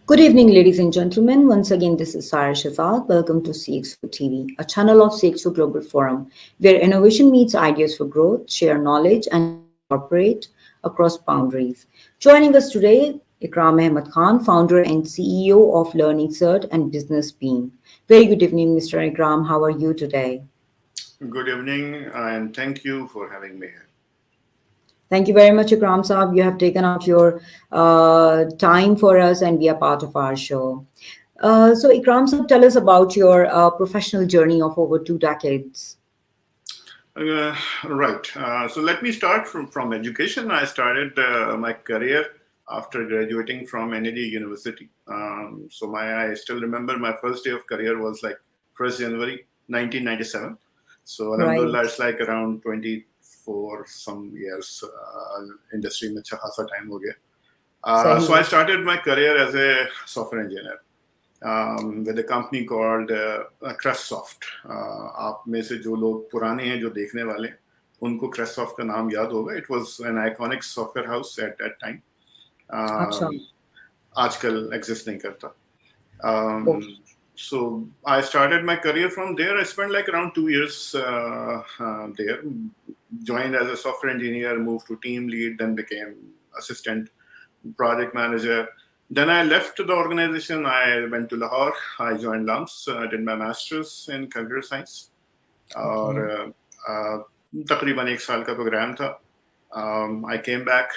Good evening, ladies and gentlemen. Once again, this is Sarah Shazad. Welcome to CxO TV, a channel of CxO Global Forum, where innovation meets ideas for growth, share knowledge, and cooperate across boundaries. Joining us today, Ikram Ahmed Khan, founder and CEO of LearningCert and Business Beam. Very good evening, Mr. Ikram. How are you today? Good evening, and thank you for having me here. Thank you very much, Ikram Saab. You have taken out your time for us and be a part of our show. So, Ikram Saab, tell us about your professional journey of over 2 decades. Right. So let me start from education. I started my career after graduating from NAD University. I still remember my first day of career was like 1st January 1997. So Right. Alhamdulillah, it's like around 24 some years industry में अच्छा खासा time हो गया. So Sahi. I started my career as a software engineer. With a company called Crestsoft. आप में से जो लोग पुराने हैं जो देखने वाले हैं उनको Crestsoft का नाम याद होगा. It was an iconic software house at that time. Acha. आजकल exist नहीं करता. Okay. So I started my career from there. I spent like around 2 years there. Joined as a software engineer, moved to team lead, then became assistant project manager. Then I left the organization. I went to Lahore. I joined LUMS. I did my master's in computer science. और Okay. तकरीबन 1 साल का programme था. I came back,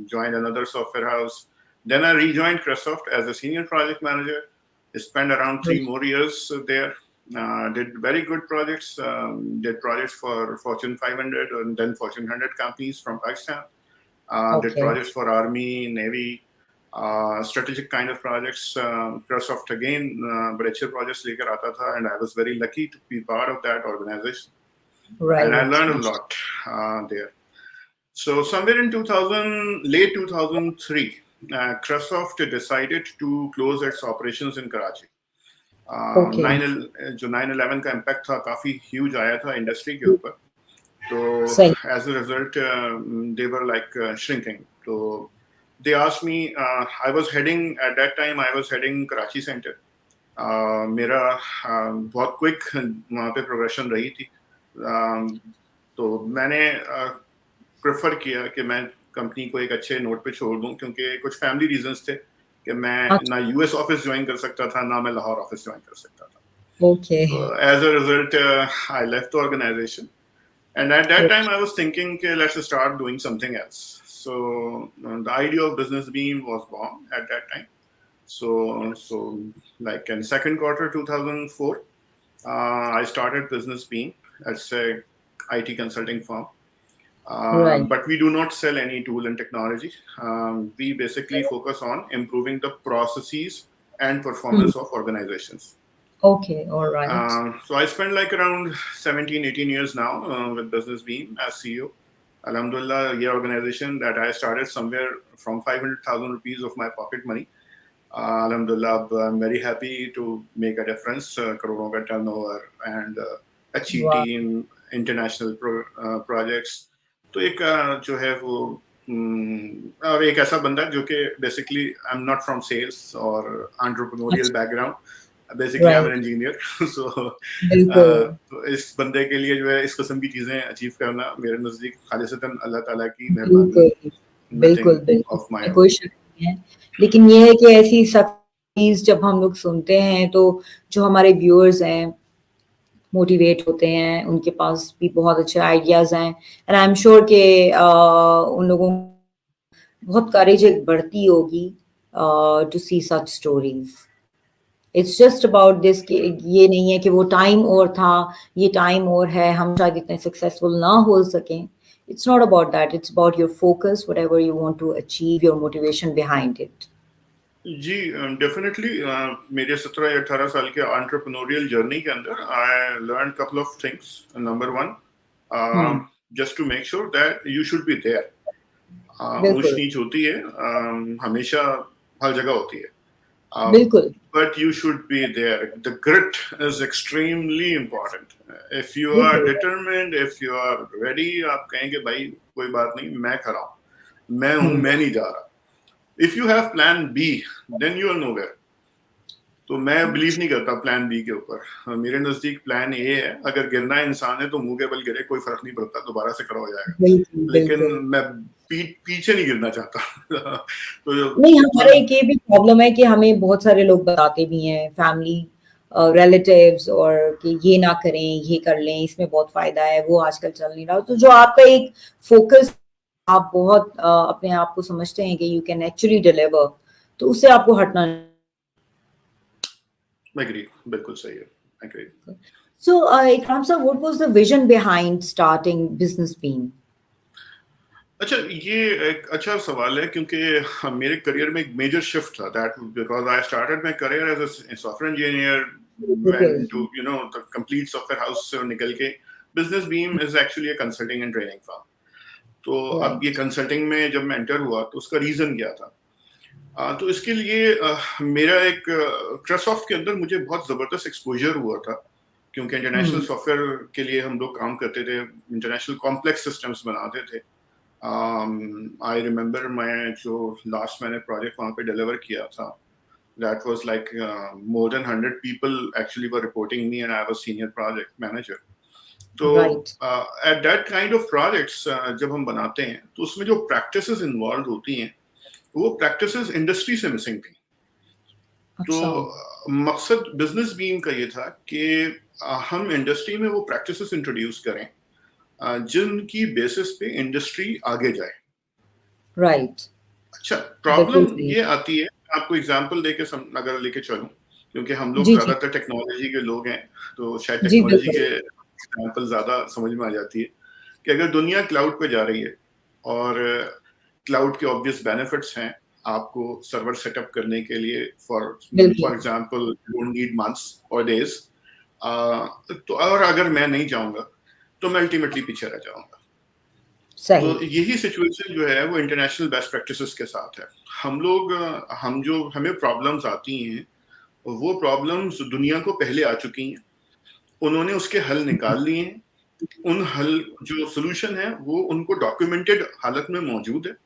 joined another software house. Then I rejoined Crestsoft as a senior project manager. Spent around 3 more years there. Did very good projects. Did projects for Fortune 500 and then Fortune 100 companies from Pakistan. Did Okay. projects for Army, Navy, strategic kind of projects. Microsoft again, बड़े अच्छे projects लेकर आता था, and I was very lucky to be part of that organization, and I Right. learned a lot there. So somewhere in 2000, late 2003, Microsoft decided to close its operations in Karachi. Okay. 9 जो 9/11 का impact था काफी huge आया था industry के ऊपर. So Sahi. as a result, they were like shrinking. So they asked me. I was heading at that time. I was heading Karachi center. मेरा बहुत क्विक वहाँ पे प्रोग्रेशन रही थी. तो मैंने प्रेफर किया कि मैं कंपनी को एक अच्छे नोट पे छोड़ दूं क्योंकि कुछ फैमिली रीजंस थे कि मैं Acha. ना यूएस ऑफिस ज्वाइन कर सकता था ना मैं लाहौर ऑफिस ज्वाइन कर सकता था. So Okay. as a result, I left the organization. And at that time, I was thinking, okay, let's start doing something else. So the idea of Business Beam was born at that time. So like in second quarter 2004, I started Business Beam as a IT consulting firm. Right. But we do not sell any tool and technology. We basically focus on improving the processes and Hmm. performance of organizations. Okay. All right. So I spent like around 17, 18 years now with Business Beam as CEO. Alhamdulillah, a year organization that I started somewhere from 500,000 rupees of my pocket money. Alhamdulillah, I'm very happy to make a difference. Crores ka turnover and अच्छी Wow. team, international projects. तो एक जो है वो और एक ऐसा बंदा जो कि basically I'm not from sales or entrepreneurial Acha. background. Basically I'm Right. an engineer. So बिल्कुल. तो इस बंदे के लिए जो है इस किस्म की चीजें अचीव करना मेरे नजदीक खालिसतन अल्लाह ताला की मेहरबानी. बिल्कुल, Nothing बिल्कुल, बिल्कुल, of my इसमें own. कोई शक नहीं है। लेकिन ये है कि ऐसी सक्सेस जब हम लोग सुनते हैं तो जो हमारे व्यूअर्स हैं, मोटिवेट होते हैं, उनके पास भी बहुत अच्छे आइडियाज़ हैं एंड आई एम श्योर कि उन लोगों बहुत करेज एक बढ़ती होगी to see such stories. It's just about this कि ये नहीं है कि वो टाइम और था, ये टाइम और है, हम शायद इतने सक्सेसफुल ना हो सकें. It's not about that. It's about your focus, whatever you want to achieve, your motivation behind it. जी डेफिनेटली मेरे 17 या 18 साल के एंटरप्रेन्योरियल जर्नी के अंदर I learn couple of things. Number one, Hmm. Just to make sure that you should be there. ऊंच बिल्कुल, नीच होती है, हमेशा हर जगह होती है, बिल्कुल, but you should be there. The grit is extremely important. If you are बिल्कुल. determined, if you are ready, आप कहेंगे भाई कोई बात नहीं, मैं खड़ा हूँ, मैं हूँ, Hmm. मैं नहीं जा रहा. If you have plan B then you are nowhere. तो मैं बिलीव नहीं करता प्लान बी के ऊपर। मेरे नजदीक प्लान ए है, अगर गिरना है इंसान है तो मुंह के बल गिरे, कोई फर्क नहीं पड़ता, दोबारा से खड़ा हो जाएगा। बिल्कुल लेकिन बिल्कुल। मैं पीछे नहीं गिरना चाहता। तो नहीं, हमारा सब एक ये भी प्रॉब्लम है कि हमें बहुत सारे लोग बताते भी हैं, फैमिली रिलेटिव्स, और कि ये ना करें, ये कर लें, इसमें बहुत फायदा है, वो आजकल चल नहीं रहा। तो जो आपका एक फोकस, आप बहुत अपने आप को समझते हैं कि यू कैन एक्चुअली डिलीवर, तो उससे आपको हटना। एग्री, बिल्कुल सही है, agree. So, Ikram sir, what was the vision behind starting Business Beam? अच्छा, ये एक अच्छा सवाल है, क्योंकि मेरे करियर में एक मेजर शिफ्ट था, that because I started my career as a software engineer, बिल्कुल। Went to the complete software house से निकल के Business Beam is actually a consulting and training firm. तो अब ये राइट। कंसल्टिंग में जब मैं एंटर हुआ तो उसका रीजन क्या था? तो इसके लिए मेरा एक ट्रस्टसॉफ्ट के अंदर मुझे बहुत जबरदस्त एक्सपोजर हुआ था, क्योंकि इंटरनेशनल सॉफ्टवेयर के लिए हम लोग काम करते थे, इंटरनेशनल कॉम्प्लेक्स सिस्टम्स बनाते थे। आई रिमेम्बर मैं जो लास्ट मैंने प्रोजेक्ट वहाँ पे डिलीवर किया था, that was like more than 100 people actually were reporting me, and I was senior project manager. तो right. at that kind of projects जब हम बनाते हैं तो उसमें जो practices involved होती हैं वो practices इंडस्ट्री से मिसिंग थी। तो अच्छा। मकसद बिजनेस बीम का ये था कि हम इंडस्ट्री में वो प्रैक्टिसेस इंट्रोड्यूस करें जिनकी बेसिस पे इंडस्ट्री आगे जाए। राइट। अच्छा, बिल्कुल प्रॉब्लम सही। ये आती है, आपको एग्जांपल देके अगर लेके चलूं, क्योंकि हम लोग जी जी। ज्यादातर टेक्नोलॉजी के लोग हैं, तो शायद जी टेक्नोलॉजी बिल्कुल। के एग्जांपल ज्यादा समझ में आ जाती है कि अगर दुनिया क्लाउड पे जा रही है और क्लाउड के ऑब्वियस बेनिफिट्स हैं आपको सर्वर सेटअप करने के लिए, फॉर बिल्कुल। For example don't need months और डेज, तो और अगर मैं नहीं जाऊंगा तो मैं अल्टीमेटली पीछे रह जाऊंगा। तो सही। यही सिचुएशन जो है वो इंटरनेशनल बेस्ट प्रैक्टिसेस के साथ है। हम लोग हम जो हमें प्रॉब्लम्स आती हैं वो प्रॉब्लम्स दुनिया को पहले आ चुकी हैं, उन्होंने उसके हल निकाल लिए हैं, उन हल जो सोल्यूशन है वो उनको डॉक्यूमेंटेड हालत में मौजूद है।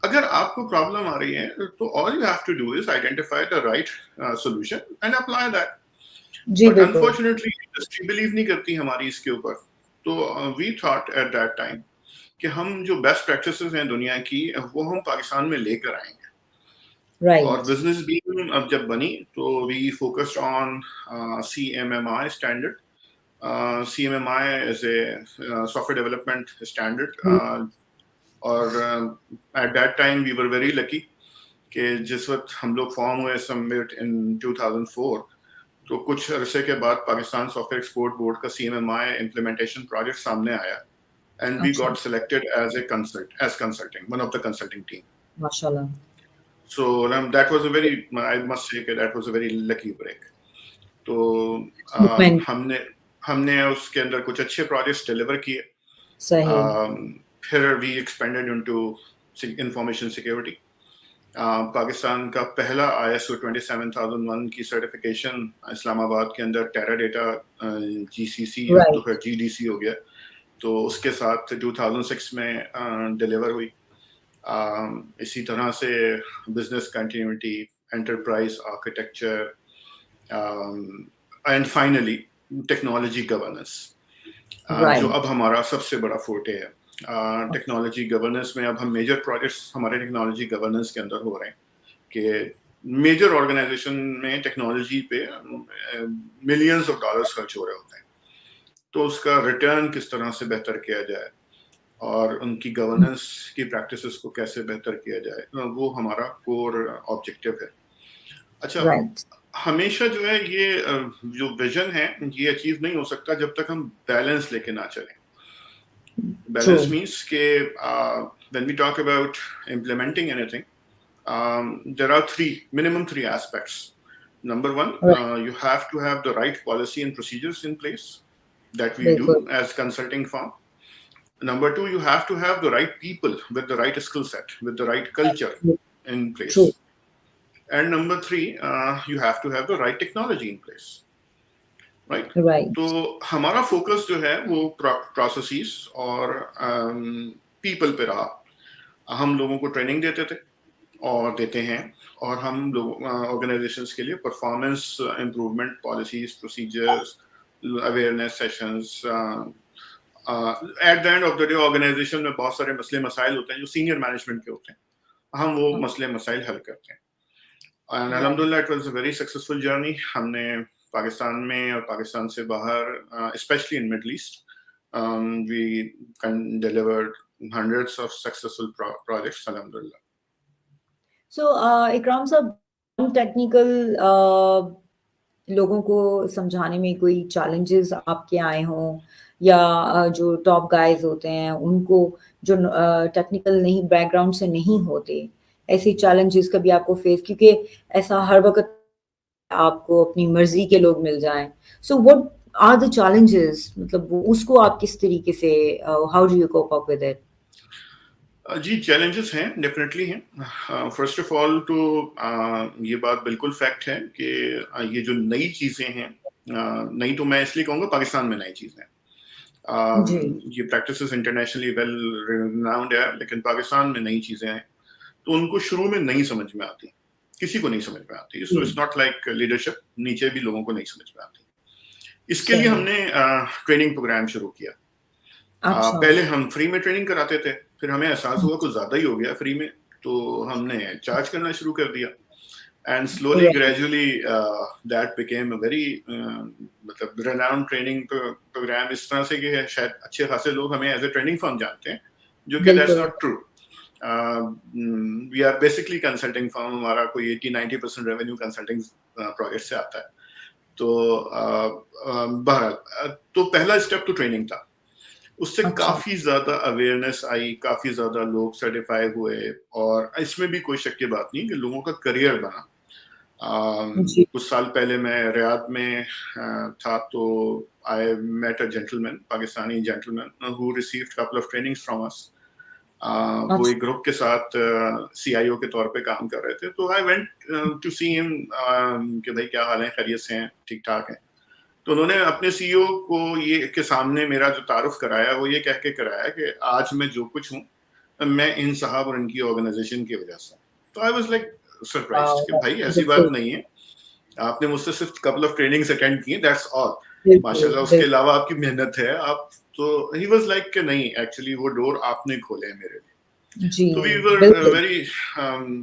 अगर आपको प्रॉब्लम आ रही है तो all you have to do is identify the right solution and apply that. जी बट बिल्कुल। अनफॉर्चुनेटली इंडस्ट्री बिलीव नहीं करती हमारी इसके ऊपर। तो we thought at that time कि हम जो बेस्ट प्रैक्टिसेस हैं दुनिया की वो हम पाकिस्तान में लेकर आएंगे। और राइट। बिजनेस भी अब जब बनी तो we focused on CMMI standard. CMMI is a software development standard. और at that time we were very lucky कि जिस वक्त हम लोग फॉर्म हुए सबमिट इन 2004, तो कुछ अरसे के बाद पाकिस्तान सॉफ्टवेयर एक्सपोर्ट बोर्ड का CMMI इम्प्लीमेंटेशन प्रोजेक्ट सामने आया, and we अच्छा। got selected as consulting, one of the consulting team. माशाल्लाह। So that was a very, I must say that was a very lucky break. तो Movement। हमने हमने उसके अंदर कुछ अच्छे प्रोजेक्ट्स डिलीवर किए। सही। फिर we expanded into information security. Pakistan का पहला ISO 27001 की सर्टिफिकेशन इस्लामाबाद के अंदर टेराडेटा GCC, अब तो राइट। फिर GDC हो गया, तो उसके साथ 2006 में डिलीवर हुई। इसी तरह से business continuity, enterprise architecture, and finally technology governance, जो राइट। अब हमारा सबसे बड़ा फोर्टे है। टेक्नोलॉजी गवर्नेंस में अब हम मेजर प्रोजेक्ट्स हमारे टेक्नोलॉजी गवर्नेंस के अंदर हो रहे हैं कि मेजर ऑर्गेनाइजेशन में टेक्नोलॉजी पे मिलियंस ऑफ डॉलर्स खर्च हो रहे होते हैं, तो उसका रिटर्न किस तरह से बेहतर किया जाए और उनकी गवर्नेंस की प्रैक्टिसेस को कैसे बेहतर किया जाए, वो हमारा कोर ऑब्जेक्टिव है। अच्छा, राइट। हमेशा जो है ये जो विजन है ये अचीव नहीं हो सकता जब तक हम बैलेंस लेके ना चलें। ट्रू। बैलेंस मीन्स के when we talk about implementing anything, there are minimum three aspects. Number one, right. you have to have the right policy and procedures in place that we do बिल्कुल। as consulting firm. Number two, you have to have the right people with the right skill set, with the right culture in place. True. And number three, you have to have the right technology in place, right? तो right. हमारा focus जो है वो processes और people पे रहा। हम लोगों को ट्रेनिंग देते थे और देते हैं, और हम लोग ऑर्गेनाइजेशंस के लिए performance improvement policies, procedures, awareness sessions, at the end of the day organisation में बहुत सारे मसले मसाइल होते हैं जो सीनियर मैनेजमेंट के होते हैं, हम वो मसले मसाइल हल करते हैं। एंड अल्हम्दुलिल्लाह it was a very successful journey. हमने पाकिस्तान में और पाकिस्तान से बाहर, specially in Middle East, we delivered hundreds of successful projects, alhamdulillah. सो इकराम साहब, टेक्निकल लोगों को समझाने में कोई चैलेंजेस आपके आए हों, या जो टॉप गाइज होते हैं उनको, जो टेक्निकल नहीं बैकग्राउंड से नहीं होते, ऐसे चैलेंजेस कभी आपको फेस, क्योंकि ऐसा हर वक्त आपको अपनी मर्जी के लोग मिल जाएं, so what are the challenges, मतलब उसको आप किस तरीके से, how do you cope up with it? जी, चैलेंजेस हैं, डेफिनेटली हैं। फर्स्ट ऑफ ऑल तो ये बात बिल्कुल फैक्ट है कि ये जो नई चीज़ें हैं, नई तो मैं इसलिए कहूँगा पाकिस्तान में नई चीज़ें हैं, ये प्रैक्टिसेस इंटरनेशनली वेल रिनाउंड है, लेकिन पाकिस्तान में नई चीज़ें हैं तो उनको शुरू में नहीं समझ में आती, किसी को नहीं समझ में आती। So it's not like leadership, नीचे भी लोगों को नहीं समझ में आती। इसके लिए हमने ट्रेनिंग प्रोग्राम शुरू किया। पहले हम फ्री में ट्रेनिंग कराते थे, फिर हमें एहसास हुआ कुछ ज्यादा ही हो गया फ्री में, तो हमने चार्ज करना शुरू कर दिया। And slowly gradually that became a very मतलब रेनाउंड ट्रेनिंग प्रोग्राम, इस तरह से कि शायद अच्छे खासे लोग हमें एज ए ट्रेनिंग फर्म जानते हैं, जो कि that's not true. We are basically consulting firm, हमारा कोई 80-90% रेवेन्यू कंसल्टिंग प्रोजेक्ट से आता है। तो बहरहाल, तो पहला स्टेप तो ट्रेनिंग था, उससे काफी ज्यादा अवेयरनेस आई, काफी ज्यादा लोग सर्टिफाई हुए, और इसमें भी कोई शक की बात नहीं कि लोगों का करियर बना। कुछ साल पहले मैं रियाद में था, तो I met a gentleman, Pakistani gentleman who received couple of trainings from us. वो एक ग्रुप के साथ CIO के तौर पे काम कर रहे थे, तो I went to see him कि भाई क्या हाल है, खैरियत से हैं, ठीक ठाक हैं। तो उन्होंने अपने CEO को ये के सामने मेरा जो तारुफ कराया, वो ये कह के कराया कि आज मैं जो कुछ हूँ मैं इन साहब और इनकी ऑर्गेनाइजेशन की वजह से। तो आई वाज लाइक सरप्राइज्ड कि भाई ऐसी बात नहीं है, आपने मुझसे सिर्फ कपल ऑफ ट्रेनिंग्स अटेंड की, दैट्स ऑल, माशाल्लाह, उसके अलावा आपकी मेहनत है आप। तो ही वाज लाइक कि नहीं, एक्चुअली वो डोर आपने खोले हैं मेरे लिए। तो we were very,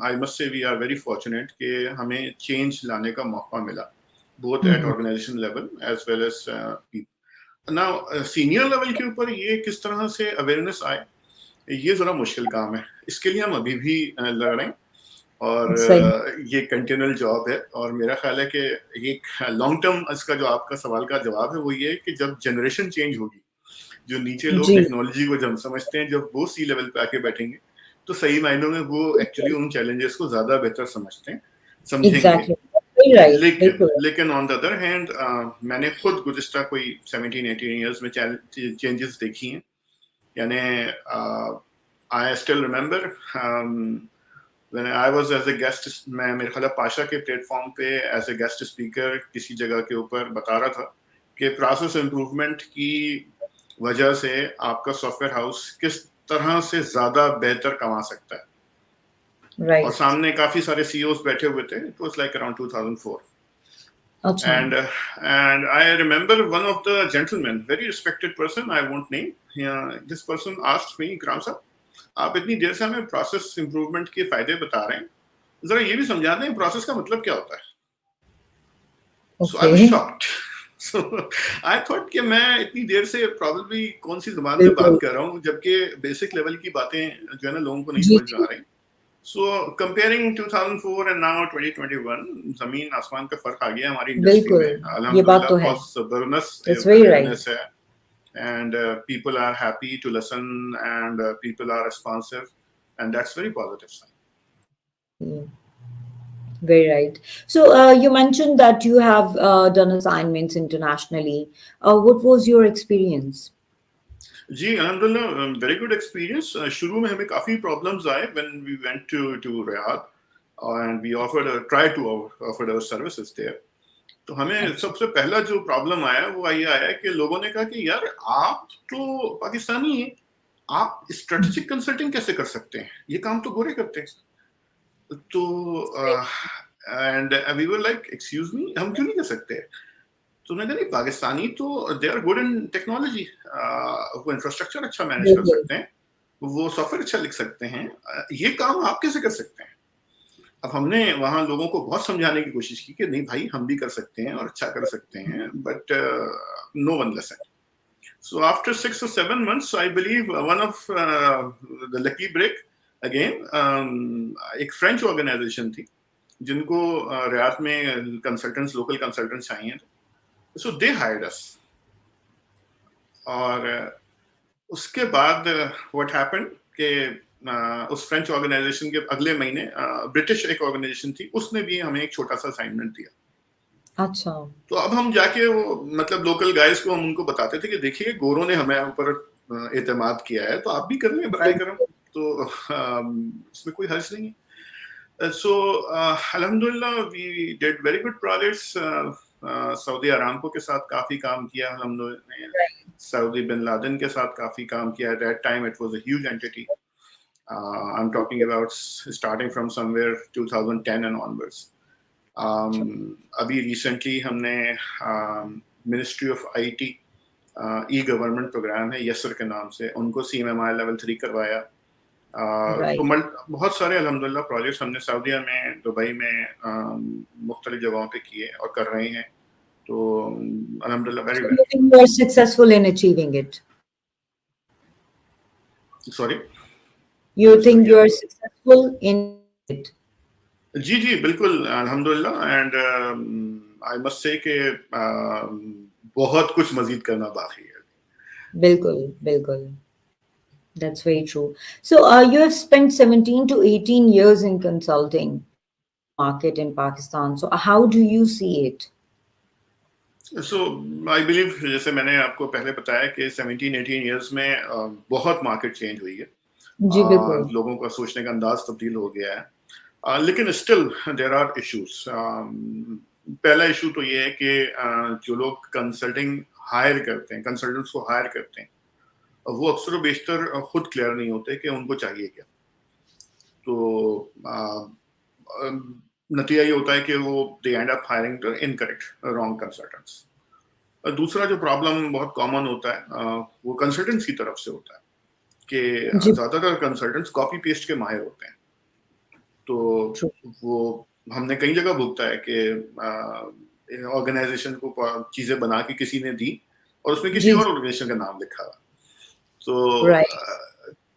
I must say we are very fortunate कि हमें चेंज लाने का मौका मिला, both at organization level as well as people. Now senior level के ऊपर ये किस तरह से अवेयरनेस आए, ये जरा मुश्किल काम है, इसके लिए हम अभी भी लड़ रहे हैं, और ये कंटिन्यूअल जॉब है। और मेरा ख्याल है कि एक लॉन्ग टर्म इसका जो आपका सवाल का जवाब है वो ये है कि जब जनरेशन चेंज होगी, जो नीचे लोग टेक्नोलॉजी को जब समझते हैं, जब वो सी लेवल पे आके बैठेंगे, तो सही मायनों में वो एक्चुअली उन चैलेंजेस को ज्यादा बेहतर समझेंगे। लेकिन ऑन द अदर हैंड मैंने खुद गुज़िश्ता कोई 17-18 ईयर्स में चेंजेस देखी हैं। यानी I still remember when I was as a guest, मैं मेरे ख्याल पाशा के प्लेटफॉर्म पे एज ए गेस्ट स्पीकर किसी जगह के ऊपर बता रहा था कि प्रोसेस इम्प्रूवमेंट की वजह से आपका सॉफ्टवेयर हाउस किस तरह से ज्यादा बेहतर कमा सकता है। और सामने काफी सारे CEOs बैठे हुए थे। It was like around 2004. And I remember one of the gentlemen, very respected person, I won't name. This person asked me, Ikram साहब, आप इतनी देर से हमें प्रोसेस इंप्रूवमेंट के फायदे बता रहे हैं, जरा ये भी समझा दें प्रोसेस का मतलब क्या होता है। So I was shocked. So I thought कि मैं इतनी देर से probably कौन सी ज़बान में बात कर रहा हूँ, जबकि बेसिक लेवल की बातें जो है ना लोगों को नहीं समझ में आ रही। So comparing 2004 and now 2021, जमीन आसमान का फर्क आ गया हमारी इंडस्ट्री में। अल्हम्दुलिल्लाह बहुत जबरदस्त अवेयरनेस है, and people are happy to listen, and people are responsive, and that's very positive sign. Very right. So you mentioned that you have done assignments internationally. What was your experience? जी अल्हम्दुलिल्लाह, very good experience. शुरू में हमें काफ़ी problems आए when we went to Riyadh, and we try to offer our services there. तो हमें सबसे पहला जो प्रॉब्लम आया वो ये आया कि लोगों ने कहा कि यार आप तो पाकिस्तानी हैं, आप स्ट्रेटेजिक कंसल्टिंग कैसे कर सकते हैं, ये काम तो गोरे करते हैं। तो and we were like excuse me, हम क्यों नहीं कर सकते? तो मैंने कहा नहीं, पाकिस्तानी तो they are good in technology, वो इंफ्रास्ट्रक्चर अच्छा मैनेज कर बिल्कुल। सकते हैं, वो सॉफ्टवेयर अच्छा लिख सकते हैं, ये काम आप कैसे कर सकते हैं? अब हमने वहां लोगों को बहुत समझाने की कोशिश की कि नहीं भाई, हम भी कर सकते हैं और अच्छा कर सकते हैं, but no one listen. So after 6 or 7 months, I believe one of the lucky break again, एक फ्रेंच ऑर्गेनाइजेशन थी जिनको रियाद में कंसल्टेंट्स, लोकल कंसल्टेंट्स चाहिए थे, सो दे हायर्ड अस. और उसके बाद व्हाट हैपेंड कि उस फ्रेंच ऑर्गेनाइजेशन के अगले महीने ब्रिटिश एक ऑर्गेनाइजेशन थी, उसने भी हमें एक छोटा सा असाइनमेंट दिया. अच्छा। तो अब हम जाके वो मतलब लोकल गाइस को हम उनको बताते थे कि देखिए गोरों ने हमें ऊपर एतमाद किया है, तो आप भी कर लें बराए करम, तो इसमें कोई हर्ज नहीं है. सो अल्हम्दुलिल्लाह we did very good projects. Saudi Aramco के साथ काफी काम किया अल्हम्दुलिल्लाह. सऊदी बिन लादेन के साथ काफी काम किया. Eight that time it was a huge entity. I'm talking about starting from somewhere 2010 and onwards. अभी रिसेंटली हमने ministry of IT e government programme है यसर के नाम से, उनको CMMI लेवल 3 करवाया. तो राइट। बहुत सारे अल्हम्दुलिल्लाह प्रोजेक्ट्स हमने सऊदीया में, दुबई में मुख्तलिफ जगहों पे किए और कर रहे हैं. तो अल्हम्दुलिल्लाह very So well. you think you are successful in achieving it? Sorry, You दूसरा think क्या? you are successful in it? जी जी बिल्कुल अल्हम्दुलिल्लाह. एंड आई मस्ट से कि बहुत कुछ मजीद करना बाकी है. बिल्कुल, बिल्कुल. That's very true. So, you have spent 17 to 18 years in consulting market in Pakistan. So, how do you see it? So I believe, जैसे मैंने आपको पहले बताया कि 17-18 ईयर्स में बहुत मार्केट चेंज हुई है. जी, बिल्कुल. लोगों का सोचने का अंदाज तब्दील हो गया है. लेकिन स्टिल देयर आर इश्यूज. पहला इशू तो ये है कि जो लोग कंसल्टिंग हायर करते हैं, कंसल्टेंट्स को हायर करते हैं, वो अक्सर बेशतर खुद क्लियर नहीं होते कि उनको चाहिए क्या. तो नतीजा ये होता है कि वो they end up hiring the incorrect, wrong consultants. दूसरा जो प्रॉब्लम बहुत कॉमन होता है वो कंसल्टेंट्स की तरफ से होता है कि जी, ज्यादातर कंसल्टेंट्स कॉपी पेस्ट के माहिर होते हैं. तो ट्रू. वो हमने कई जगह भुगता है कि ऑर्गेनाइजेशन को चीजें बना के किसी ने दी और उसमें किसी जी, और ऑर्गेनाइजेशन का नाम लिखा हुआ. तो राइट.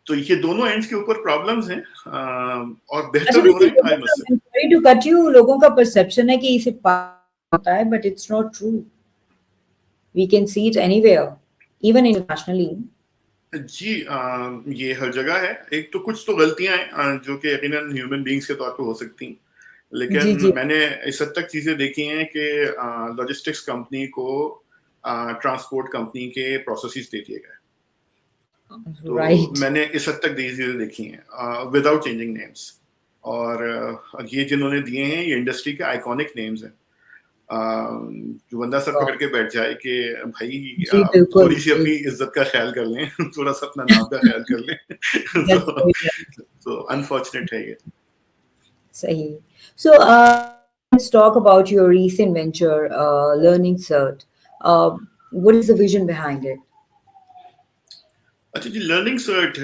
तो ये दोनों एंड्स के ऊपर प्रॉब्लम्स हैं और अच्छा, बेहतर हो वैसे रहे हैं, लोगों आई का, must say. Sorry to cut you, लोगों का परसेप्शन है कि इसे होता है, but it's not true. We can see it anywhere, even internationally. जी ये हर जगह है. एक तो कुछ तो गलतियां हैं जो कि यकीनन ह्यूमन बीइंग्स के तौर पे हो सकती हैं, जी, लेकिन जी. मैंने इस हद तक चीजें देखी हैं कि लॉजिस्टिक्स कंपनी को ट्रांसपोर्ट कंपनी के प्रोसेसेस दे दिए गए. तो राइट. मैंने इस हद तक चीजें देखी हैं विदाउट चेंजिंग नेम्स. और ये जिन्होंने दिए हैं ये इंडस्ट्री के आइकॉनिक नेम्स हैं. जो बंदा सर पकड़ के बैठ जाए कि भाई जी, बिल्कुल, थोड़ी सी अपनी बिल्कुल. इज्जत का ख्याल कर लें, थोड़ा सा अपना नाम का ख्याल कर लें. That's तो very right. अनफॉर्चुनेट है ये. Sahi. So, let's talk about your recent venture, LearningCert. What is the vision behind it? अच्छा जी, लर्निंग सर्ट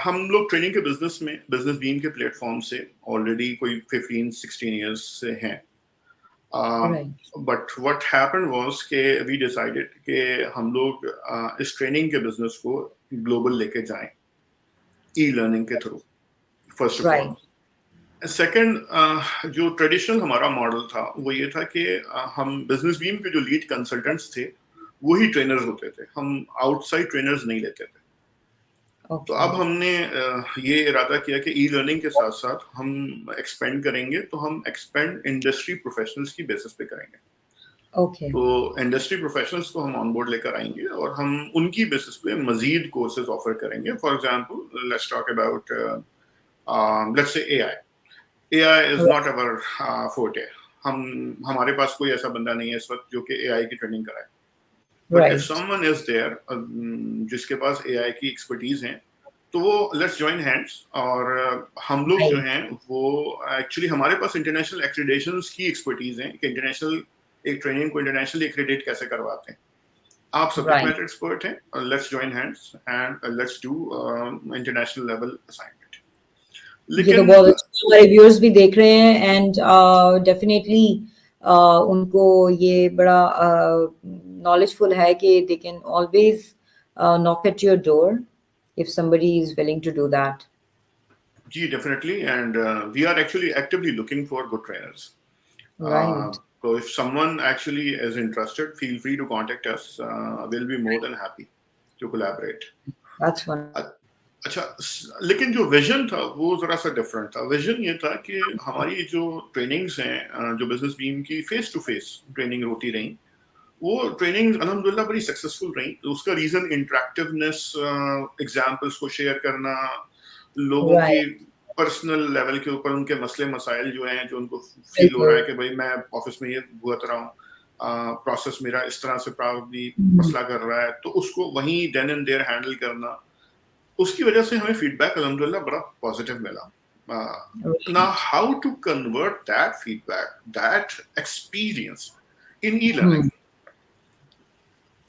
हम लोग ट्रेनिंग के बिजनेस में, बिजनेस बीम के प्लेटफॉर्म से ऑलरेडी कोई 15-16 इयर्स से हैं. Right. But what happened was कि वी डिसाइडेड कि हम लोग इस ट्रेनिंग के बिजनेस को ग्लोबल लेके जाएं ई लर्निंग के through, first of Right. All. Second, जो ट्रेडिशनल हमारा मॉडल था वो ये था कि हम बिजनेस बीम के जो लीड कंसल्टेंट्स थे वही ट्रेनर्स होते थे, हम आउटसाइड ट्रेनर्स नहीं लेते थे. तो Okay. अब हमने ये इरादा किया कि ई लर्निंग के साथ साथ हम एक्सपेंड करेंगे, तो हम एक्सपेंड इंडस्ट्री प्रोफेशनल्स की बेसिस पे करेंगे. Okay. तो इंडस्ट्री प्रोफेशनल्स को हम ऑन बोर्ड लेकर आएंगे और हम उनकी बेसिस पे मजीद कोर्सेज ऑफर करेंगे. For example let's talk about let's say AI is not our forte. हमारे पास कोई ऐसा बंदा नहीं है इस वक्त जो कि एआई की ट्रेनिंग कराए. But if Right. Someone is there जिसके पास एआई की एक्सपर्टीज है, तो वो लेट्स जॉइन हैंड्स, और हम लोग जो हैं वो एक्चुअली हमारे पास इंटरनेशनल एक्रेडिटेशंस की एक्सपर्टीज है कि इंटरनेशनल एक ट्रेनिंग को इंटरनेशनली एक्रेडिट कैसे करवाते हैं। आप सब्जेक्ट मैटर एक्सपर्ट हैं, let's join hands and let's do international level assignment. ये तो बहुत अच्छा, हमारे व्यूअर्स भी देख रहे हैं एंड डेफिनेटली उनको ये बड़ा नॉलेजफुल है कि they can always knock at your door if somebody is willing to do that. जी definitely, and we are actually actively looking for good trainers. Right. So if someone actually is interested, feel free to contact us. We'll be more than happy to collaborate. That's one. अच्छा, लेकिन जो vision था वो जरा सा different था। Vision ये था कि हमारी जो ट्रेनिंग्स हैं, जो बिजनेस बीम की फेस टू फेस ट्रेनिंग होती रही, वो ट्रेनिंग अल्हम्दुलिल्लाह बड़ी सक्सेसफुल रही। तो उसका रीजन इंटरेक्टिवनेस, एग्जांपल्स को शेयर करना, लोगों की पर्सनल लेवल के ऊपर उनके मसले मसाइल जो हैं, जो उनको फील हो रहा है कि भाई मैं ऑफिस में ये भुगत रहा हूँ, प्रोसेस मेरा इस तरह से प्रॉब्लम मसला कर रहा है, तो उसको वहीं देन एंड देयर हैंडल करना, उसकी वजह से हमें फीडबैक अल्हम्दुलिल्लाह बड़ा पॉजिटिव मिला। Now how to convert that feedback, that experience in e-learning?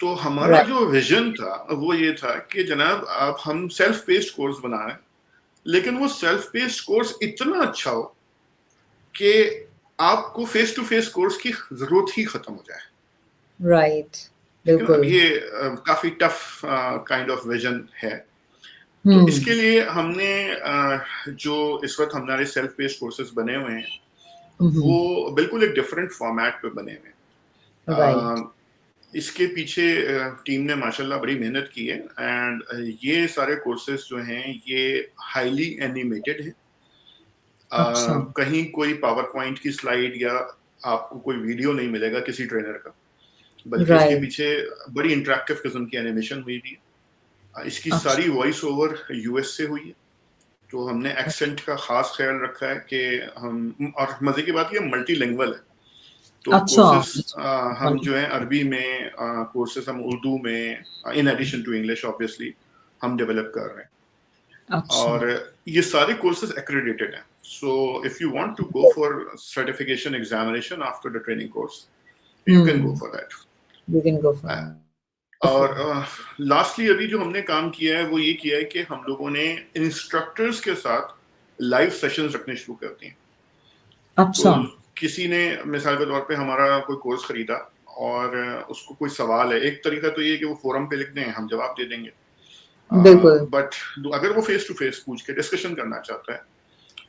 तो हमारा जो विजन था वो ये था कि जनाब आप हम सेल्फ पेस्ड कोर्स बनाएं, लेकिन वो सेल्फ पेस्ड कोर्स इतना अच्छा हो कि आपको फेस टू फेस कोर्स की जरूरत ही खत्म हो जाए। राइट, बिल्कुल। अब बिल्कुल। ये काफी टफ काइंड ऑफ विजन है। तो इसके लिए हमने जो इस वक्त हमारे सेल्फ पेस्ड कोर्सेज बने हुए हैं वो बिल्कुल एक डिफरेंट फॉर्मेट पे बने हुए हैं। इसके पीछे टीम ने माशाल्लाह बड़ी मेहनत की है, एंड ये सारे कोर्सेज जो हैं ये हाईली एनिमेटेड है। कहीं कोई पावर पॉइंट की स्लाइड या आपको कोई वीडियो नहीं मिलेगा किसी ट्रेनर का, बल्कि इसके पीछे बड़ी इंटरेक्टिव किस्म की एनिमेशन हुई भी है। इसकी सारी वॉइस ओवर यूएस से हुई है, तो हमने एक्सेंट का खास ख्याल रखा है कि हम, और मजे की बात ये मल्टीलिंगुअल है, तो कोर्सेस हम जो है अरबी में, कोर्सेस हम उर्दू में, in addition to English obviously हम डेवलप कर रहे हैं। और ये सारे कोर्सेस एक्रेडिटेड हैं, so if you want to go for certification examination after the training course, you can go for that, you can go for that. और lastly अभी जो हमने काम किया है वो ये किया है कि हम लोगों ने इंस्ट्रक्टर्स के साथ लाइव सेशंस रखने शुरू कर दिए। अच्छा। तो किसी ने मिसाल के तौर पे हमारा कोई कोर्स खरीदा और उसको कोई सवाल है, एक तरीका तो ये कि वो फोरम पे लिख दें, हम जवाब दे देंगे, बट अगर वो फेस टू फेस पूछ के डिस्कशन करना चाहता है,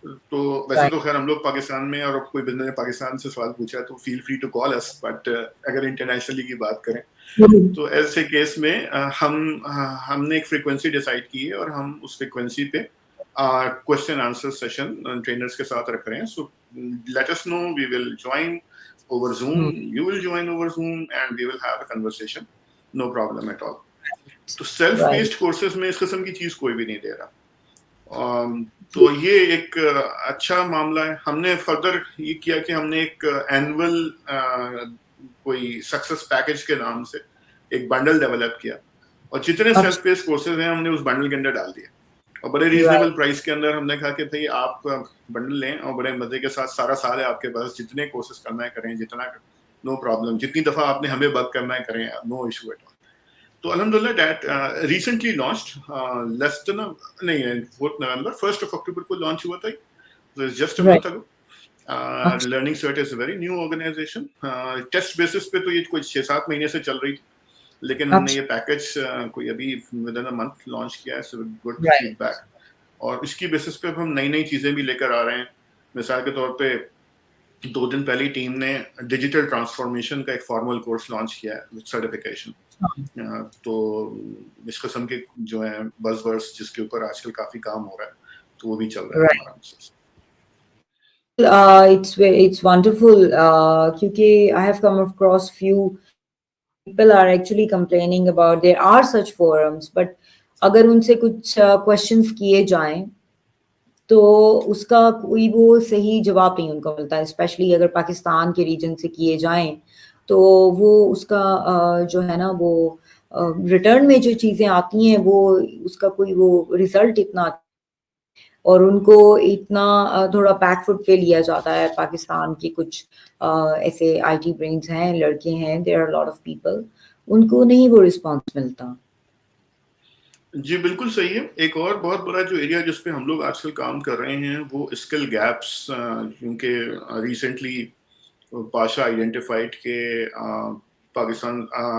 तो वैसे तो खैर हम लोग पाकिस्तान में, और कोई बंदे ने पाकिस्तान से सवाल पूछा तो feel free to call us, but अगर इंटरनेशनली की बात करें तो ऐसे केस में हमने एक फ्रीक्वेंसी डिसाइड की है और हम उस फ्रीक्वेंसी पे क्वेश्चन आंसर सेशन ट्रेनर्स के साथ रख रहे हैं। So let us know, we will join over Zoom, you will join over Zoom and we will have a conversation, no problem at all. तो सेल्फ बेस्ड कोर्सेज में इस किस्म की चीज कोई भी नहीं दे रहा। तो ये एक अच्छा मामला है। हमने फर्दर ये किया कि हमने एक एनुअल कोई सक्सेस पैकेज के नाम से एक बंडल डेवलप किया, और जितने सेल्फ बेस्ड कोर्सेज हैं हमने उस बंडल के अंदर डाल दिए, और बड़े रीजनेबल प्राइस के अंदर हमने कहा कि भाई आप बंडल लें और बड़े मजे के साथ सारा साल है आपके पास, जितने कोर्सेज करना है करें, जितना नो प्रॉब्लम, जितनी दफा आपने हमें वर्क करना है करें, नो इशू एट ऑल। तो अल्हम्दुलिल्लाह that recently launched, less than नहीं 4 नवंबर, 1 अक्टूबर को लॉन्च हुआ था, so it's just a month ago. LearningCert is a very new organization. Test basis पे तो ये कोई 6-7 महीने से चल रही थी, लेकिन हमने ये पैकेज कोई अभी with in a month launch किया है, सो गुड फीडबैक, और इसकी बेसिस पे हम नई नई चीजें भी लेकर आ रहे हैं। मिसाल के तौर पे 2 दिन पहले टीम ने डिजिटल ट्रांसफॉर्मेशन का एक फॉर्मल कोर्स लॉन्च किया है विद सर्टिफिकेशन। तो इस किस्म के जो है बज़वर्ड्स जिसके ऊपर आजकल काफी काम हो रहा है, तो वो भी चल रहा है हमारा। It's wonderful क्योंकि I have come across few people are actually complaining about there are such forums, but अगर उनसे कुछ questions किए जाएं तो उसका कोई वो सही जवाब नहीं उनको मिलता है, स्पेशली अगर पाकिस्तान के रीजन से किए जाएं तो वो उसका जो है ना वो रिटर्न में जो चीज़ें आती हैं वो उसका कोई वो रिजल्ट इतना, और उनको इतना थोड़ा बैक फुट पे लिया जाता है। पाकिस्तान के कुछ ऐसे आईटी ब्रेन्स हैं, लड़के हैं, there are lot of people, उनको नहीं वो रिस्पॉन्स मिलता। जी बिल्कुल सही है। एक और बहुत बड़ा जो एरिया जिस पे हम लोग आजकल काम कर रहे हैं वो स्किल गैप्स, क्योंकि रिसेंटली पाशा आइडेंटिफाइड के पाकिस्तान,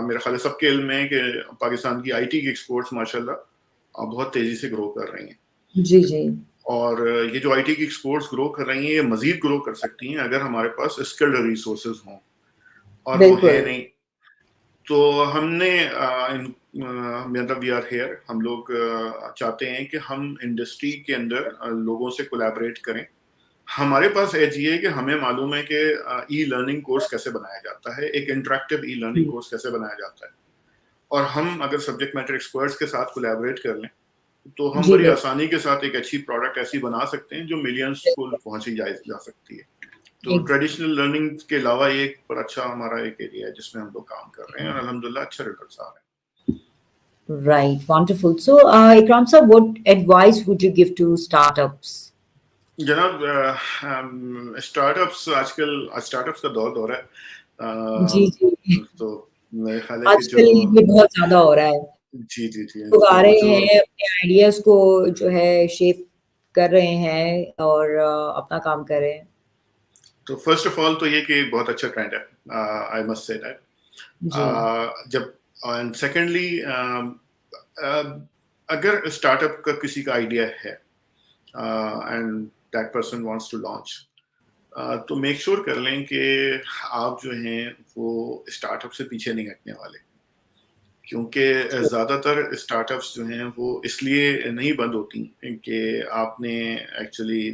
मेरा ख्याल है सबके इल्म में है कि पाकिस्तान की आईटी की एक्सपोर्ट्स माशाल्लाह बहुत तेजी से ग्रो कर रही हैं। जी जी। और ये जो आईटी की एक्सपोर्ट्स ग्रो कर रही हैं ये मजीद ग्रो कर सकती हैं अगर हमारे पास स्किल्ड रिसोर्सेज हों, और वो है बिल्कुल। नहीं। तो हमने मतलब वी आर हेयर, हम लोग चाहते हैं कि हम इंडस्ट्री के अंदर लोगों से कोलैबोरेट करें। हमारे पास एज ये है कि हमें मालूम है कि ई लर्निंग कोर्स कैसे बनाया जाता है, एक इंटरेक्टिव ई लर्निंग कोर्स कैसे बनाया जाता है, और हम अगर सब्जेक्ट मैटर एक्सपर्ट्स के साथ कोलैबोरेट कर लें तो हम जी बड़ी बिल्कुल। आसानी के साथ एक अच्छी प्रोडक्ट ऐसी बना सकते हैं जो मिलियंस को पहुंची जा सकती है। तो ट्रेडिशनल लर्निंग के अलावा ये एक बड़ा अच्छा हमारा एक एरिया है जिसमें हम लोग काम कर रहे हैं और अल्हम्दुलिल्लाह अच्छे रिजल्ट्स आ रहे हैं। Right, wonderful. So, Ikram sir, what advice would you give to startups? जनाब, स्टार्टअप्स आजकल स्टार्टअप्स का दौर है। जी जी। तो मेरे ख्याल है कि जो आजकल ये बहुत ज्यादा हो रहा है। जी जी जी, लोग आ तो रहे जो हैं, अपने आइडियाज को जो है शेप कर रहे हैं और अपना काम कर रहे हैं। तो फर्स्ट ऑफ ऑल तो ये कि बहुत अच्छा ट्रेंड है, आई मस्ट से दैट। जी जब एंड सेकेंडली, अगर स्टार्टअप का किसी का आइडिया है and that person wants to launch, तो मेक श्योर कर लें कि आप जो हैं वो स्टार्टअप से पीछे नहीं हटने वाले, क्योंकि ज़्यादातर स्टार्टअप्स जो हैं वो इसलिए नहीं बंद होती कि आपने एक्चुअली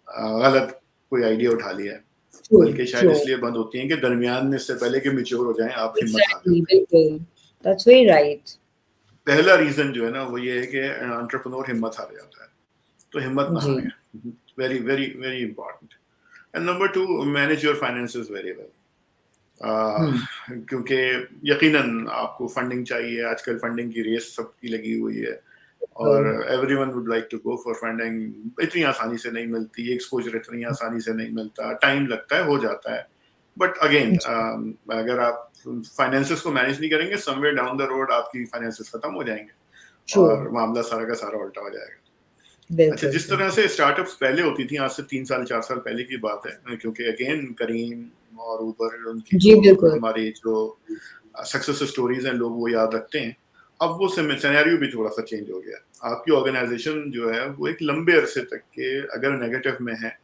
गलत कोई आइडिया उठा लिया है, ट्रू बल्कि शायद ट्रू। इसलिए बंद होती हैं कि दरमियान में इससे पहले कि मैच्योर हो जाएं आप हिम्मत हार एग्जैक्टली, जाते हैं। बिल्कुल, दैट्स वेरी राइट। पहला रीज़न जो है ना वो ये है कि एंटरप्रेन्योर हिम्मत हार जाता है, तो हिम्मत ना जी। हारें, very very very important. And number two, manage your finances very well, hmm. क्योंकि यकीनन आपको फंडिंग चाहिए, आजकल फंडिंग की रेस सबकी लगी हुई है और बिल्कुल। Everyone would like to go for funding. इतनी आसानी से नहीं मिलती, एक्सपोजर इतनी आसानी से नहीं मिलता, टाइम लगता है, हो जाता है। बट अगेन, अगर आप फाइनेंसेस को मैनेज नहीं करेंगे, समवेयर डाउन द रोड आपकी फाइनेंसेस खत्म हो जाएंगे ट्रू। और मामला सारा का सारा उल्टा हो जाएगा। अच्छा, बिल्कुल जिस तरह से स्टार्टअप्स पहले होती थी, आज से 3 साल 4 साल पहले की बात है, क्योंकि अगेन करीम और ऊबर उनकी जी जो बिल्कुल। हमारी जो सक्सेस स्टोरीज हैं लोग वो याद रखते हैं। अब वो सिनेरियो भी थोड़ा सा चेंज हो गया। आपकी ऑर्गेनाइजेशन जो है वो एक लंबे अरसे तक के अगर नेगेटिव में है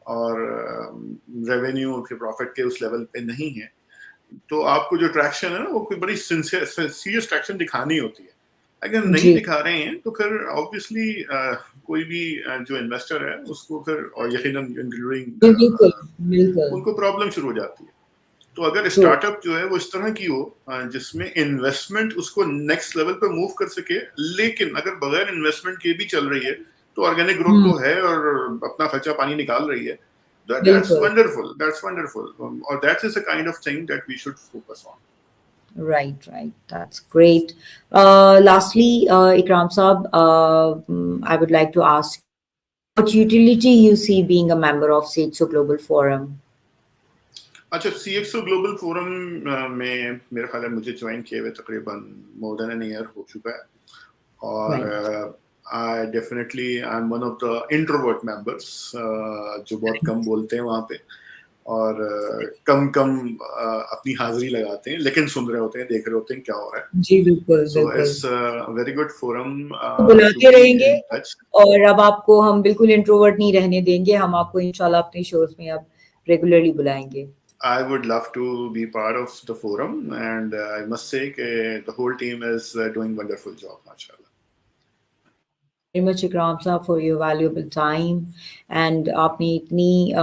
और रेवेन्यू के प्रॉफिट के उस लेवल पे नहीं है, तो आपको जो ट्रैक्शन है ना वो कोई बड़ी सीरियस ट्रैक्शन दिखानी होती है। अगर नहीं जी दिखा रहे हैं तो फिर ऑब्वियसली कोई भी जो इन्वेस्टर है उसको फिर, और यकीनन जी इंक्लूडिंग, बिल्कुल बिल्कुल। उनको प्रॉब्लम शुरू हो जाती है। तो अगर ट्रू। स्टार्टअप जो है वो इस तरह की हो जिसमें इन्वेस्टमेंट उसको नेक्स्ट लेवल पे मूव कर सके, लेकिन अगर बगैर इन्वेस्टमेंट के भी चल रही है तो ऑर्गेनिक ग्रोथ तो है और अपना खर्चा पानी निकाल रही है, बिल्कुल। that's wonderful, or that is the kind of thing that we should focus on. Right, right. That's great. Lastly, Ikram Saab, I would like to ask what utility you see being a member of CxO Global Forum? अच्छा, CxO global forum में मेरा ख्याल है मुझे join किए हुए तकरीबन more than an year हो चुका है, और Right. I definitely I am one of the introvert members जो बहुत कम बोलते हैं वहाँ पे, और कम कम अपनी हाजिरी लगाते हैं, लेकिन सुन रहे होते हैं, देख रहे होते हैं क्या हो रहा है। जी बिल्कुल सो बिल्कुल। इट्स वेरी गुड फोरम तो टू बुलाते बी रहेंगे, इन टच। और अब आपको हम बिल्कुल इंट्रोवर्ट नहीं रहने देंगे, हम आपको इंशाल्लाह अपने शोज में अब रेगुलरली बुलाएंगे। I would love to be part of the forum, and I must say the whole team is doing wonderful job, mashallah. Very much इकराम साहब for your valuable time, and आपने इतनी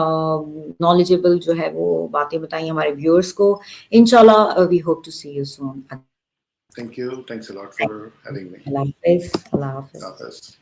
नॉलेजेबल जो है वो बातें बताई हमारे व्यूअर्स को। इंशाल्लाह we hope to see you soon. Thank you. Thanks a lot for having me. अल्लाह हाफिज। अल्लाह हाफिज। God bless.